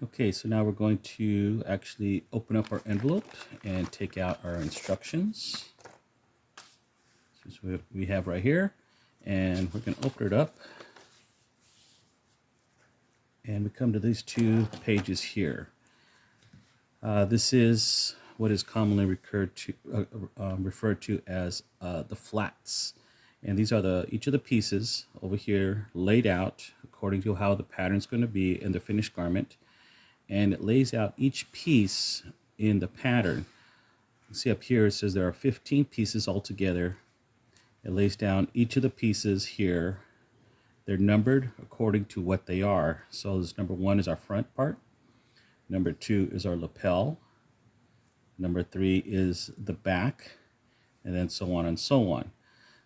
Okay, so now we're going to actually open up our envelope and take out our instructions. This is what we have right here. And we're going to open it up. And we come to these two pages here. This is what is commonly referred to as the flats. And these are each of the pieces over here laid out according to how the pattern is going to be in the finished garment. And it lays out each piece in the pattern. You see up here it says there are 15 pieces altogether. It lays down each of the pieces here. They're numbered according to what they are. So this number 1 is our front part. Number 2 is our lapel. Number 3 is the back, and then so on and so on.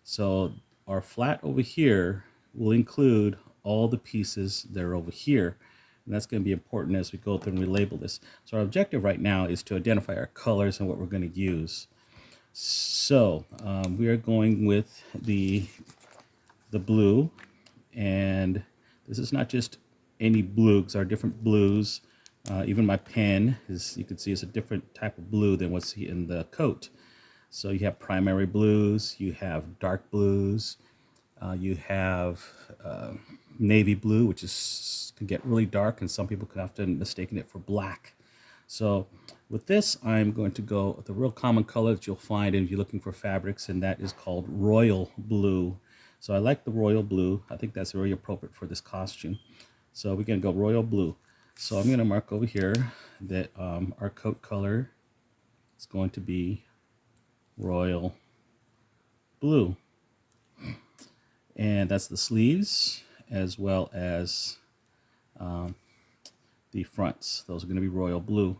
So our flat over here will include all the pieces that are over here. And that's going to be important as we go through and we label this. So our objective right now is to identify our colors and what we're going to use. So we are going with the blue, and this is not just any blue, because there are different blues. Even my pen is, you can see, is a different type of blue than what's in the coat. So you have primary blues, you have dark blues, you have navy blue, which can get really dark, and some people can often mistaken it for black. So with this, I'm going to go with a real common color that you'll find if you're looking for fabrics, and that is called royal blue. So I like the royal blue. I think that's very appropriate for this costume. So we're going to go royal blue. So I'm going to mark over here that our coat color is going to be royal blue. And that's the sleeves as well as the fronts. Those are going to be royal blue.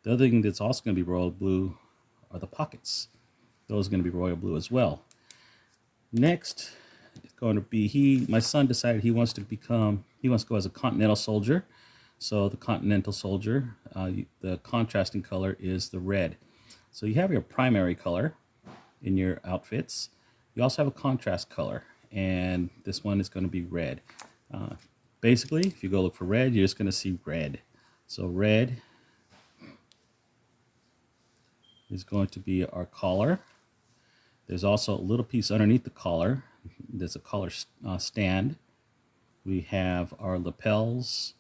The other thing that's also going to be royal blue are the pockets. Those are going to be royal blue as well. Next, it's going to be my son decided he wants to go as a continental soldier. So the continental soldier, the contrasting color is the red. So you have your primary color in your outfits. You also have a contrast color, and this one is going to be red. Basically, if you go look for red, you're just going to see red. So red is going to be our collar. There's also a little piece underneath the collar. There's a collar stand. We have our lapels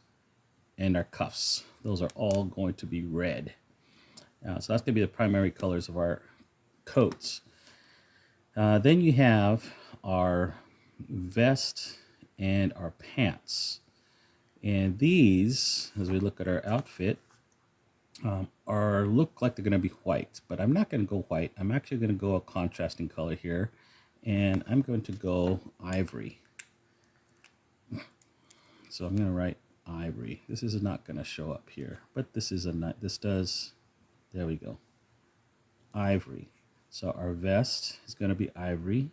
and our cuffs. Those are all going to be red. So that's going to be the primary colors of our coats. Then you have our vest and our pants. And these, as we look at our outfit, look like they're going to be white, but I'm not going to go white. I'm actually going to go a contrasting color here, and I'm going to go ivory. So I'm going to write ivory. This is not going to show up here, but this does. There we go. Ivory. So our vest is going to be ivory,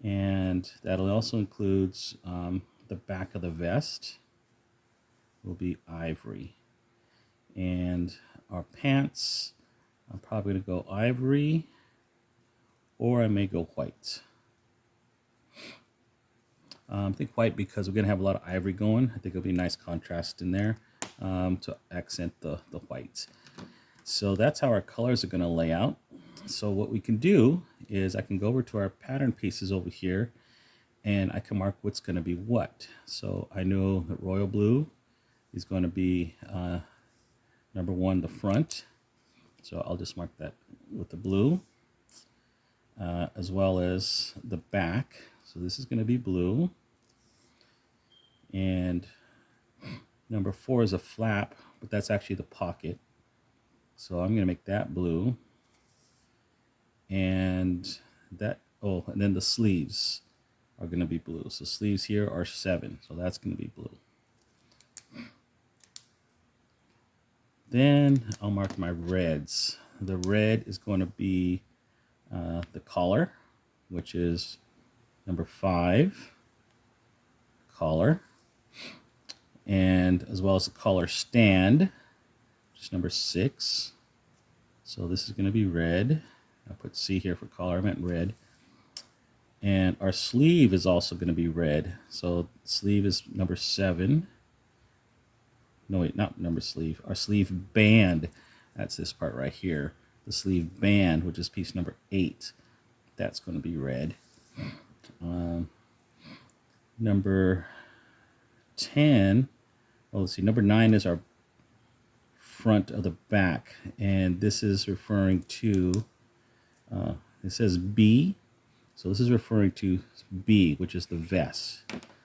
and that'll also includes the back of the vest will be ivory. And our pants, I'm probably going to go ivory, or I may go white. I think white because we're going to have a lot of ivory going. I think it'll be a nice contrast in there to accent the white. So that's how our colors are going to lay out. So what we can do is I can go over to our pattern pieces over here, and I can mark what's going to be what. So I know that royal blue is going to be number 1, the front. So I'll just mark that with the blue, as well as the back. So this is going to be blue. And number 4 is a flap, but that's actually the pocket. So I'm going to make that blue. And and then the sleeves are going to be blue. So sleeves here are 7. So that's going to be blue. Then I'll mark my reds. The red is going to be the collar, which is number 5, collar, and as well as the collar stand, which is number 6. So this is going to be red. I put C here for collar, I meant red. And our sleeve is also going to be red. So sleeve is number 7. no wait, not number sleeve, our sleeve band. That's this part right here. The sleeve band, which is piece number 8. That's going to be red. Number 10, well, let's see, number 9 is our front of the back, and this is referring to, it says B, so this is referring to B, which is the vest.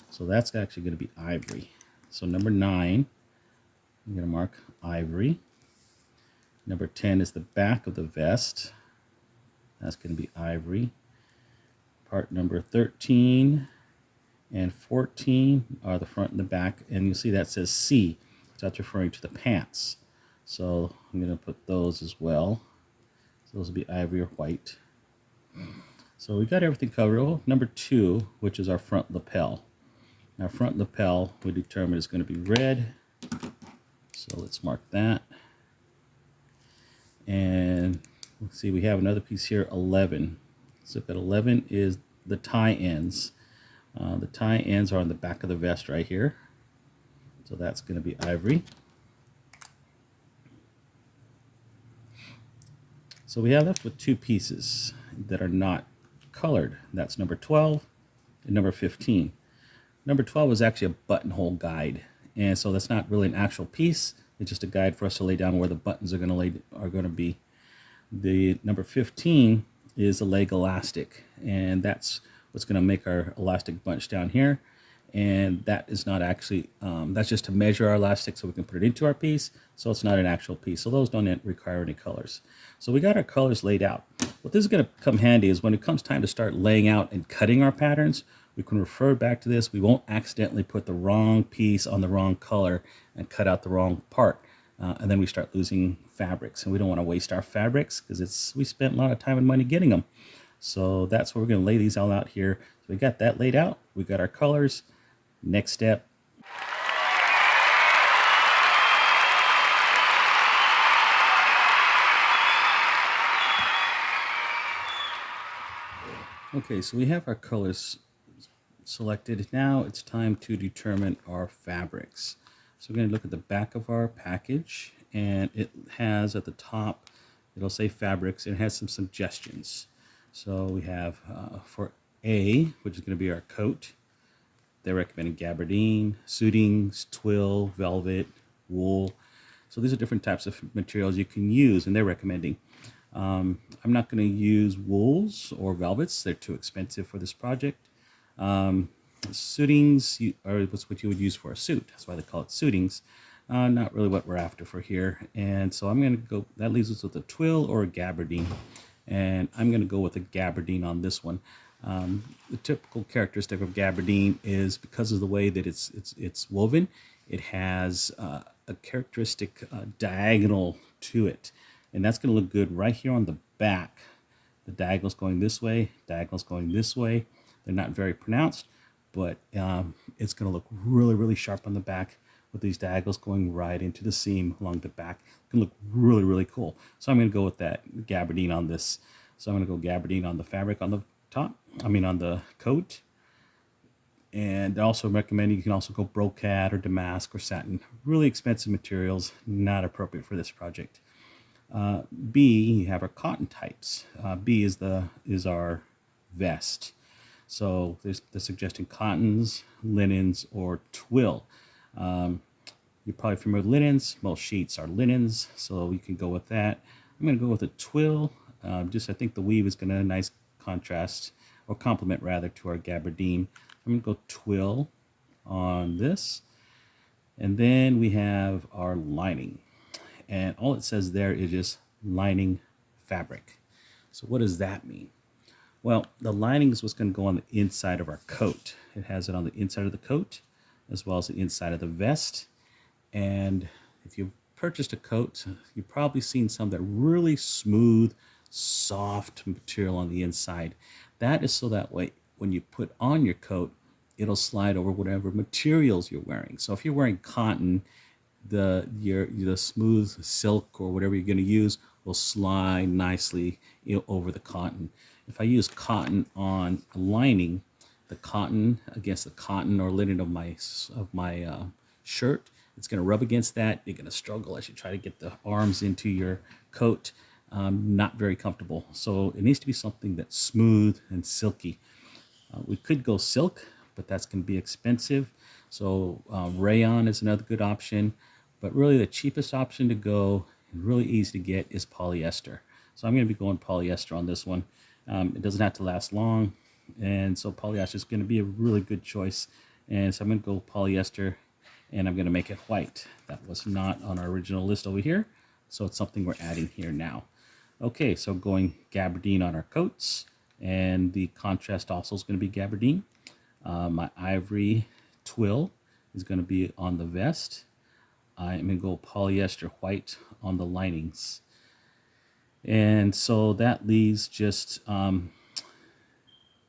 So that's actually going to be ivory. So number 9, I'm going to mark ivory. Number 10 is the back of the vest. That's going to be ivory. Part number 13 and 14 are the front and the back, and you'll see that says C, so that's referring to the pants. So I'm going to put those as well. So those will be ivory or white. So we got everything covered. Oh, number 2, which is our front lapel. Now front lapel we determined is going to be red. So let's mark that. And let's see, we have another piece here, 11. So that 11 is the tie ends. The tie ends are on the back of the vest right here. So that's going to be ivory. So we have left with 2 pieces that are not colored. That's number 12 and number 15. Number 12 is actually a buttonhole guide, and so that's not really an actual piece. It's just a guide for us to lay down where the buttons are going to be. The number 15 is a leg elastic, and that's what's going to make our elastic bunch down here. And that is not actually, that's just to measure our elastic so we can put it into our piece. So it's not an actual piece. So those don't require any colors. So we got our colors laid out. What this is going to come handy is when it comes time to start laying out and cutting our patterns, we can refer back to this. We won't accidentally put the wrong piece on the wrong color and cut out the wrong part. And then we start losing fabrics. And we don't want to waste our fabrics because we spent a lot of time and money getting them. So that's where we're going to lay these all out here. So we got that laid out. We got our colors. Next step. Okay, so we have our colors selected. Now it's time to determine our fabrics. So we're going to look at the back of our package, and it has at the top, it'll say fabrics, and it has some suggestions. So we have for A, which is going to be our coat, they're recommending gabardine, suitings, twill, velvet, wool. So these are different types of materials you can use, and they're recommending. I'm not going to use wools or velvets. They're too expensive for this project. Suitings are what you would use for a suit. That's why they call it suitings. Not really what we're after for here. And so I'm going to go, that leaves us with a twill or a gabardine. And I'm going to go with a gabardine on this one. The typical characteristic of gabardine is because of the way that it's woven, it has a characteristic diagonal to it. And that's going to look good right here on the back. The diagonal's going this way, diagonal's going this way. They're not very pronounced, but it's going to look really, really sharp on the back with these diagonals going right into the seam along the back. It's going to look really, really cool. So I'm going to go with that gabardine on this. So I'm going to go gabardine on the fabric on the top, on the coat. And also recommending you can also go brocade or damask or satin. Really expensive materials, not appropriate for this project. B, you have our cotton types. B is our vest. So they're suggesting cottons, linens, or twill. You're probably familiar with linens. Most sheets are linens, so you can go with that. I'm going to go with a twill. I think the weave is going to nice contrast or complement rather to our gabardine. I'm going to go twill on this. And then we have our lining. And all it says there is just lining fabric. So what does that mean? Well, the lining is what's going to go on the inside of our coat. It has it on the inside of the coat as well as the inside of the vest. And if you've purchased a coat, you've probably seen some that really smooth, soft material on the inside. That is so that way when you put on your coat, it'll slide over whatever materials you're wearing. So if you're wearing cotton, the smooth silk or whatever you're going to use will slide nicely over the cotton. If I use cotton on a lining, the cotton against the cotton or linen of my shirt It's going to rub against that. You're going to struggle as you try to get the arms into your coat. Not very comfortable. So it needs to be something that's smooth and silky. We could go silk, but that's going to be expensive. So rayon is another good option. But really the cheapest option to go and really easy to get is polyester. So I'm going to be going polyester on this one. It doesn't have to last long. And so polyester is going to be a really good choice. And so I'm going to go polyester, and I'm going to make it white. That was not on our original list over here. So it's something we're adding here now. Okay, so going gabardine on our coats, and the contrast also is going to be gabardine. My ivory twill is going to be on the vest. I'm going to go polyester white on the linings. And so that leaves just to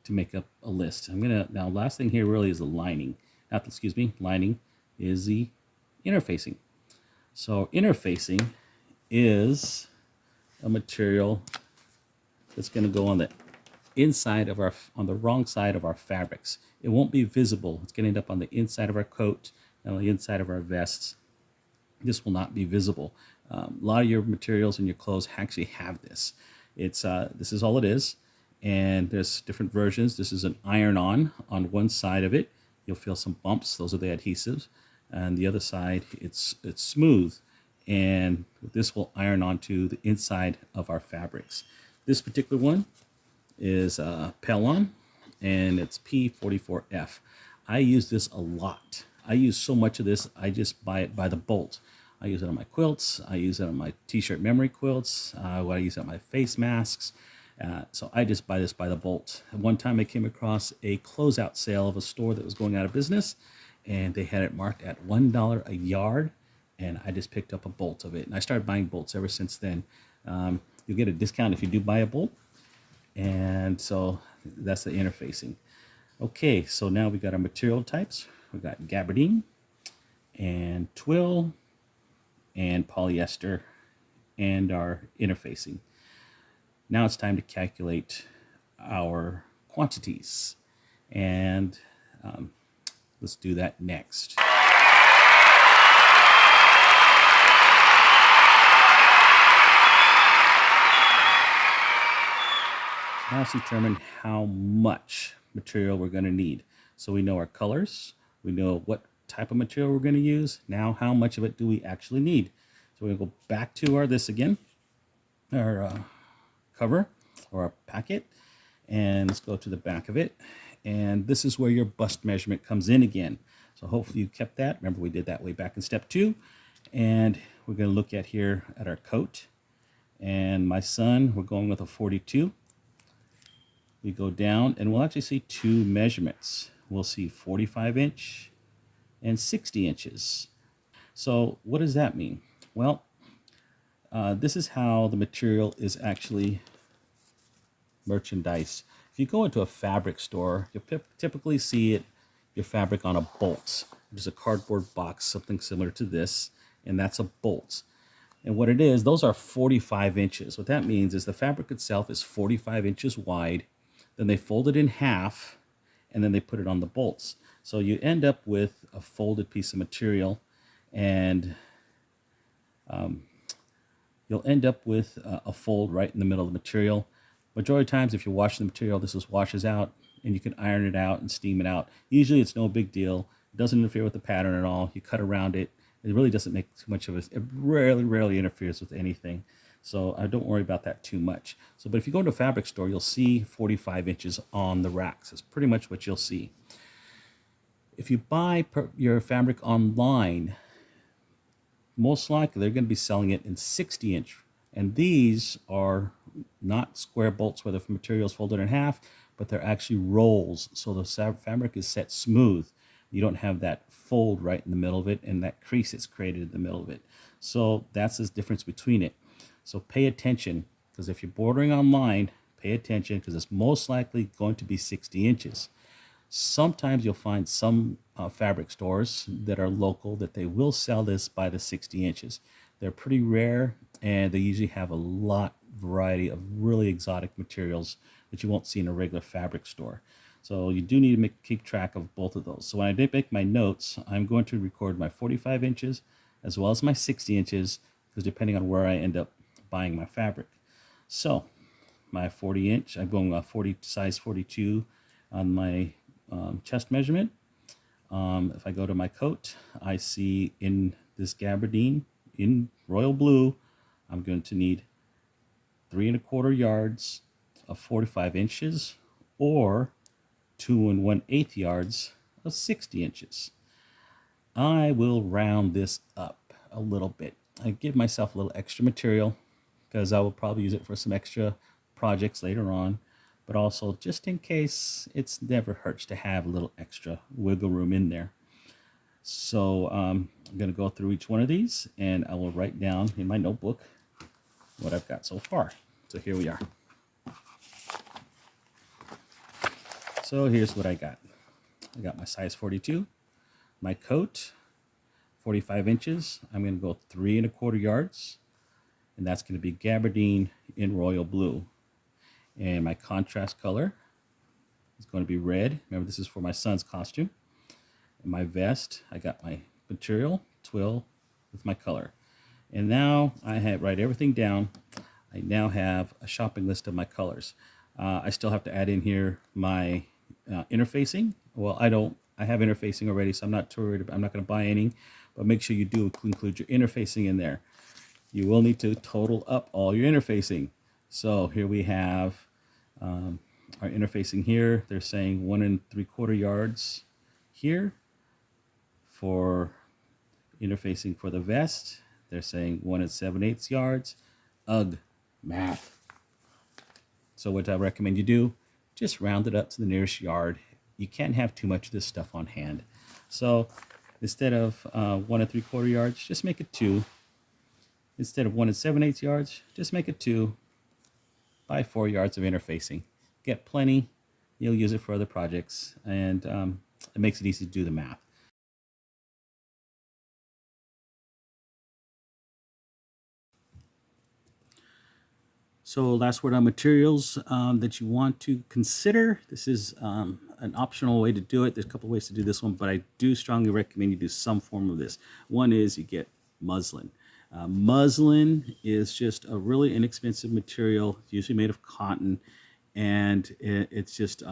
make up a list. Now last thing here really is the lining. Lining is the interfacing. So interfacing is a material that's going to go on the inside of on the wrong side of our fabrics. It won't be visible. It's going to end up on the inside of our coat and on the inside of our vests. This will not be visible. A lot of your materials in your clothes actually have this. This is all it is, and there's different versions. This is an iron-on one side of it. You'll feel some bumps. Those are the adhesives. And the other side, it's smooth, and this will iron onto the inside of our fabrics. This particular one is Pelon, and it's P44F. I use this a lot. I use so much of this, I just buy it by the bolt. I use it on my quilts. I use it on my t-shirt memory quilts. I use it on my face masks. So I just buy this by the bolt. And one time I came across a closeout sale of a store that was going out of business, and they had it marked at $1 a yard, and I just picked up a bolt of it. And I started buying bolts ever since then. You'll get a discount if you do buy a bolt. And so that's the interfacing. Okay, so now we got our material types. We got gabardine and twill and polyester and our interfacing. Now it's time to calculate our quantities, and let's do that next. Now let's determine how much material we're going to need. So we know our colors, we know what type of material we're going to use. Now how much of it do we actually need? So we're going to go back to our cover or our packet, and let's go to the back of it. And this is where your bust measurement comes in again. So hopefully you kept that. Remember, we did that way back in step 2. And we're going to look at here at our coat. And my son, we're going with a 42. We go down and we'll actually see 2 measurements. We'll see 45 inch and 60 inches. So what does that mean? Well, this is how the material is actually merchandised. If you go into a fabric store, you'll typically see your fabric on a bolt. There's a cardboard box, something similar to this, and that's a bolt. And what it is, those are 45 inches. What that means is the fabric itself is 45 inches wide. Then they fold it in half, and then they put it on the bolts. So you end up with a folded piece of material, and you'll end up with a fold right in the middle of the material. Majority of times, if you're washing the material, this just washes out, and you can iron it out and steam it out. Usually it's no big deal. It doesn't interfere with the pattern at all. You cut around it. It really doesn't make too much of it rarely interferes with anything. So I don't worry about that too much. So, but if you go to a fabric store, you'll see 45 inches on the racks. That's pretty much what you'll see. If you buy your fabric online, most likely they're going to be selling it in 60 inch. And these are not square bolts where the material is folded in half, but they're actually rolls. So the fabric is set smooth. You don't have that fold right in the middle of it and that crease that's created in the middle of it. So that's the difference between it. So pay attention, because if you're ordering online, pay attention, because it's most likely going to be 60 inches. Sometimes you'll find some fabric stores that are local that they will sell this by the 60 inches. They're pretty rare, and they usually have variety of really exotic materials that you won't see in a regular fabric store. So you do need to keep track of both of those. So when I did make my notes, I'm going to record my 45 inches as well as my 60 inches, because depending on where I end up buying my fabric. So my 40 inch, I'm going 40 size 42 on my chest measurement. If I go to my coat, I see in this gabardine in royal blue, I'm going to need 3¼ yards of 45 inches or 2 1/8 yards of 60 inches. I will round this up a little bit. I give myself a little extra material because I will probably use it for some extra projects later on, but also just in case, it's never hurts to have a little extra wiggle room in there. So I'm going to go through each one of these and I will write down in my notebook what I've got so far. So here we are. So here's what I got. I got my size 42, my coat, 45 inches. I'm going to go 3¼ yards, and that's going to be gabardine in royal blue. And my contrast color is going to be red. Remember, this is for my son's costume. And my vest, I got my material, twill with my color. And now I write everything down. I now have a shopping list of my colors. I still have to add in here my interfacing. Well, I have interfacing already, so I'm not too worried about, I'm not going to buy any, but make sure you do include your interfacing in there. You will need to total up all your interfacing. So here we have our interfacing here. They're saying 1 3/4 yards here for interfacing for the vest. They're saying 1 7/8 yards. Ugh, math. So what I recommend you do, just round it up to the nearest yard. You can't have too much of this stuff on hand. So instead of 1 3/4 yards, just make it 2. Instead of 1 7/8 yards, just make it 2. Buy 4 yards of interfacing. Get plenty. You'll use it for other projects, and it makes it easy to do the math. So last word on materials that you want to consider. This is an optional way to do it. There's a couple ways to do this one, but I do strongly recommend you do some form of this. One is you get muslin. Muslin is just a really inexpensive material, usually made of cotton, and it's just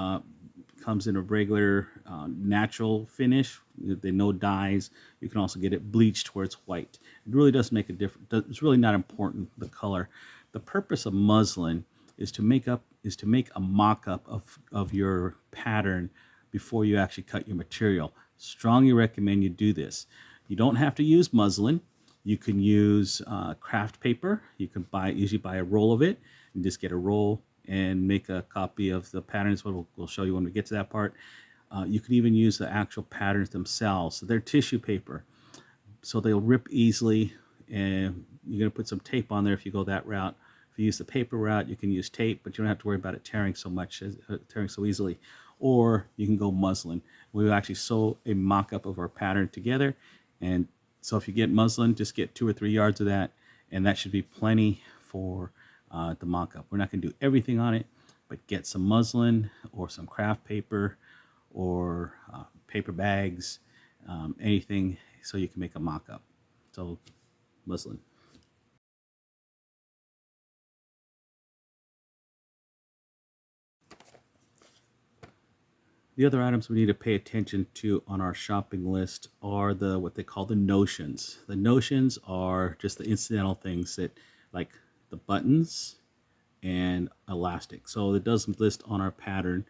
comes in a regular natural finish. They no dyes. You can also get it bleached where it's white. It really doesn't make a difference. It's really not important, the color. The purpose of muslin is to make a mock-up of your pattern before you actually cut your material. Strongly recommend you do this. You don't have to use muslin. You can use craft paper. You can usually buy a roll of it and just get a roll and make a copy of the patterns. We'll show you when we get to that part. You can even use the actual patterns themselves. So they're tissue paper, so they'll rip easily, and you're going to put some tape on there if you go that route. If you use the paper route, you can use tape, but you don't have to worry about it tearing so easily. Or you can go muslin. We'll actually sew a mock-up of our pattern together, and so if you get muslin, just get 2 or 3 yards of that, and that should be plenty for the mock-up. We're not going to do everything on it, but get some muslin or some craft paper or paper bags, anything, so you can make a mock-up. So muslin. The other items we need to pay attention to on our shopping list are what they call the notions. The notions are just the incidental things that, like the buttons and elastic. So it does list on our pattern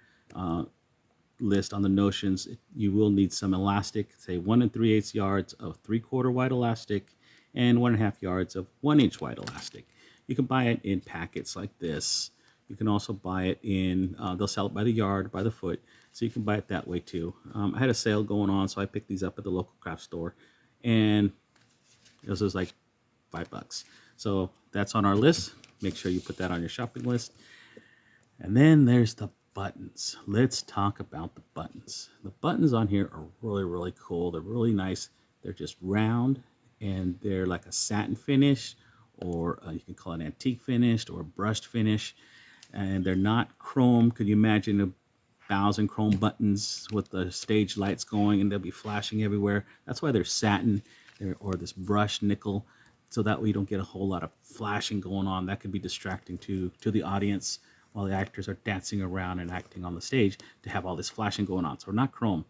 list on the notions. You will need some elastic, say 1 3/8 yards of 3/4 wide elastic and 1.5 yards of 1 inch wide elastic. You can buy it in packets like this. You can also buy it in, they'll sell it by the yard, by the foot, so you can buy it that way too. I had a sale going on, so I picked these up at the local craft store, and this was like $5. So that's on our list. Make sure you put that on your shopping list. And then there's the buttons. Let's talk about the buttons. The buttons on here are really, really cool. They're really nice. They're just round, and they're like a satin finish, or you can call it antique finish or brushed finish. And they're not chrome. Could you imagine 1,000 chrome buttons with the stage lights going, and they'll be flashing everywhere. That's why they're satin or this brushed nickel, so that way you don't get a whole lot of flashing going on. That could be distracting to the audience while the actors are dancing around and acting on the stage, to have all this flashing going on. So not chrome.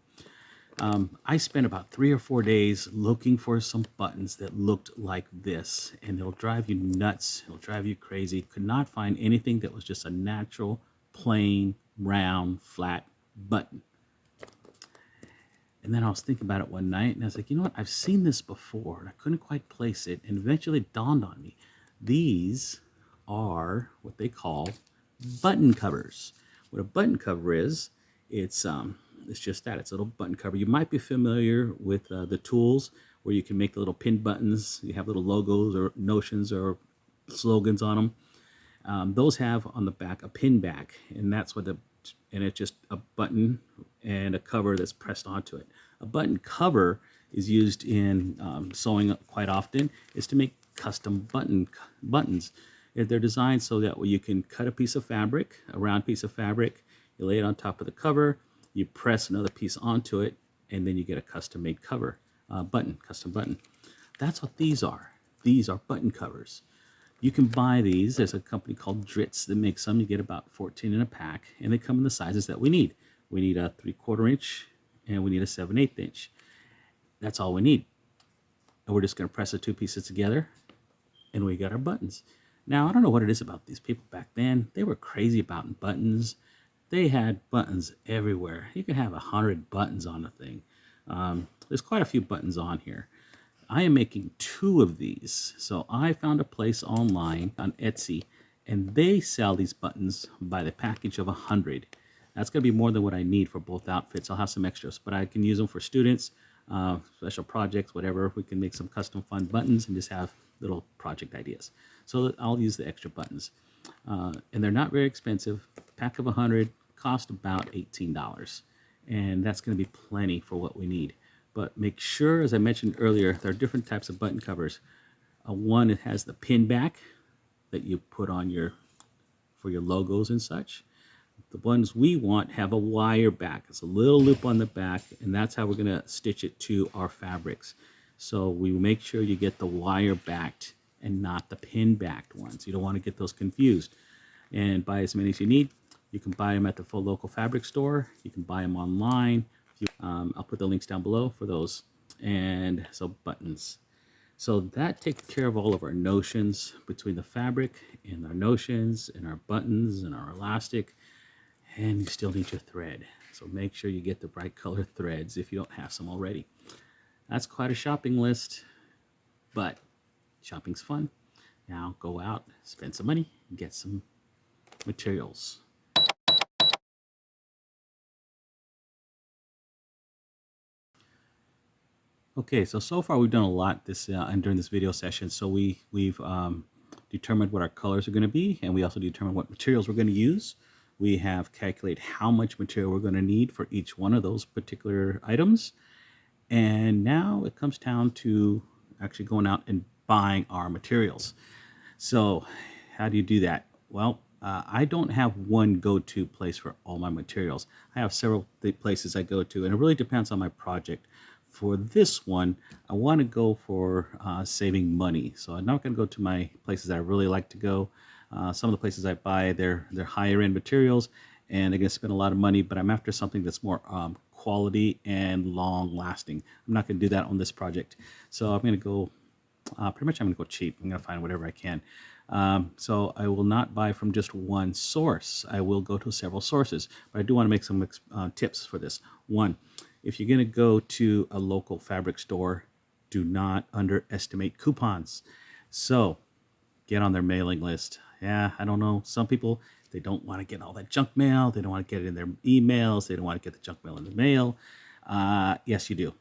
I spent about 3 or 4 days looking for some buttons that looked like this, and it'll drive you nuts. It'll drive you crazy. Could not find anything that was just a natural, plain, round, flat button. And then I was thinking about it one night, and I was like, you know what? I've seen this before, and I couldn't quite place it. And eventually it dawned on me. These are what they call button covers. What a button cover is, it's just that. It's a little button cover. You might be familiar with the tools where you can make the little pin buttons. You have little logos or notions or slogans on them. Those have on the back a pin back, and that's what and it's just a button and a cover that's pressed onto it. A button cover is used in sewing quite often, is to make custom buttons. They're designed so that way you can cut a piece of fabric, a round piece of fabric, you lay it on top of the cover, you press another piece onto it, and then you get a custom-made cover, custom button. That's what these are. These are button covers. You can buy these. There's a company called Dritz that makes them. You get about 14 in a pack, and they come in the sizes that we need. We need a 3/4 inch, and we need a 7/8 inch. That's all we need. And we're just going to press the two pieces together, and we got our buttons. Now, I don't know what it is about these people back then. They were crazy about buttons. They had buttons everywhere. You could have 100 buttons on the thing. There's quite a few buttons on here. I am making 2 of these. So I found a place online on Etsy, and they sell these buttons by the package of 100. That's going to be more than what I need for both outfits. I'll have some extras, but I can use them for students, special projects, whatever. We can make some custom fun buttons and just have little project ideas. So I'll use the extra buttons. And they're not very expensive. Pack of 100 cost about $18, and that's going to be plenty for what we need. But make sure, as I mentioned earlier, there are different types of button covers. One, it has the pin back that you put on for your logos and such. The ones we want have a wire back. It's a little loop on the back, and that's how we're going to stitch it to our fabrics. So we make sure you get the wire backed and not the pin backed ones. You don't want to get those confused. And buy as many as you need. You can buy them at the full local fabric store. You can buy them online. I'll put the links down below for those. And so buttons. So that takes care of all of our notions between the fabric and our notions and our buttons and our elastic. And you still need your thread. So make sure you get the bright color threads if you don't have some already. That's quite a shopping list, but shopping's fun. Now go out, spend some money, get some materials. Okay, so far we've done a lot during this video session. So we've determined what our colors are going to be, and we also determined what materials we're going to use. We have calculated how much material we're going to need for each one of those particular items. And now it comes down to actually going out and buying our materials. So how do you do that? Well, I don't have one go-to place for all my materials. I have several places I go to, and it really depends on my project. For this one, I want to go for saving money. So I'm not going to go to my places that I really like to go. Some of the places I buy, they're higher end materials, and they're going to spend a lot of money, but I'm after something that's more quality and long lasting. I'm not going to do that on this project. So I'm going to go, pretty much I'm going to go cheap. I'm going to find whatever I can. So I will not buy from just one source. I will go to several sources, but I do want to make some tips for this. One, if you're going to go to a local fabric store, do not underestimate coupons. So get on their mailing list. Yeah, I don't know. Some people, they don't want to get all that junk mail. They don't want to get it in their emails. They don't want to get the junk mail in the mail. Yes, you do.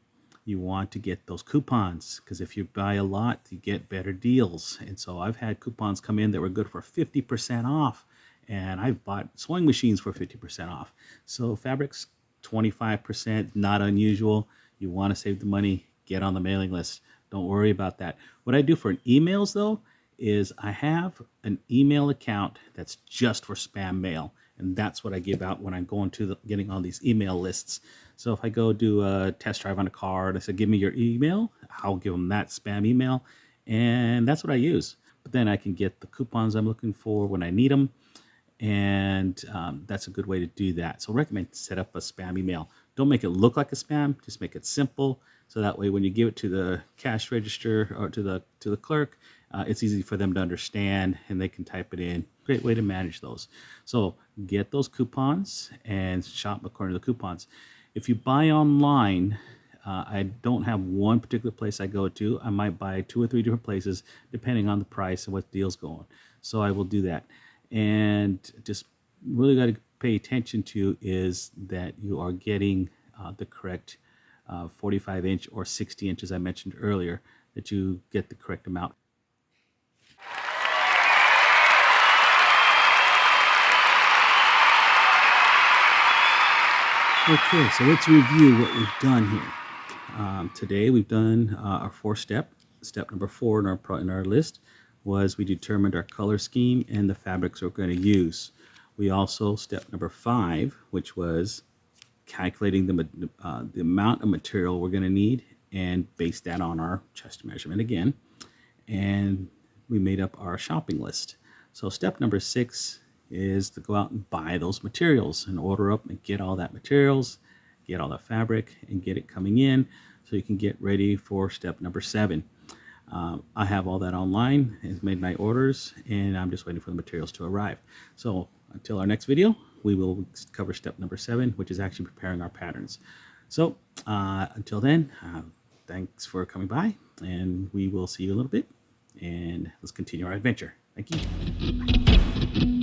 You want to get those coupons, because if you buy a lot, you get better deals. And so I've had coupons come in that were good for 50% off. And I've bought sewing machines for 50% off. So fabrics, 25%, not unusual. You want to save the money, get on the mailing list. Don't worry about that. What I do for emails, though, is I have an email account that's just for spam mail. And that's what I give out when I'm going to getting all these email lists. So if I go do a test drive on a car and I say, give me your email, I'll give them that spam email. And that's what I use. But then I can get the coupons I'm looking for when I need them. And that's a good way to do that. So I recommend set up a spam email. Don't make it look like a spam, just make it simple. So that way when you give it to the cash register or to the clerk, it's easy for them to understand and they can type it in. Great way to manage those. So get those coupons and shop according to the coupons. If you buy online, I don't have one particular place I go to. I might buy 2 or 3 different places depending on the price and what deal's going. So I will do that. And just really got to pay attention to is that you are getting the correct 45-inch or 60 inches I mentioned earlier, that you get the correct amount. Okay, so let's review what we've done here. Today we've done our 4-step. Step number 4 in our list was we determined our color scheme and the fabrics we're going to use. We also, step number 5, which was calculating the amount of material we're going to need and base that on our chest measurement again. And we made up our shopping list. So step number 6 is to go out and buy those materials and order up and get all that materials, get all the fabric and get it coming in so you can get ready for step number 7. I have all that online. I've made my orders and I'm just waiting for the materials to arrive. So until our next video, we will cover step number 7, which is actually preparing our patterns. So until then, thanks for coming by and we will see you in a little bit and let's continue our adventure. Thank you.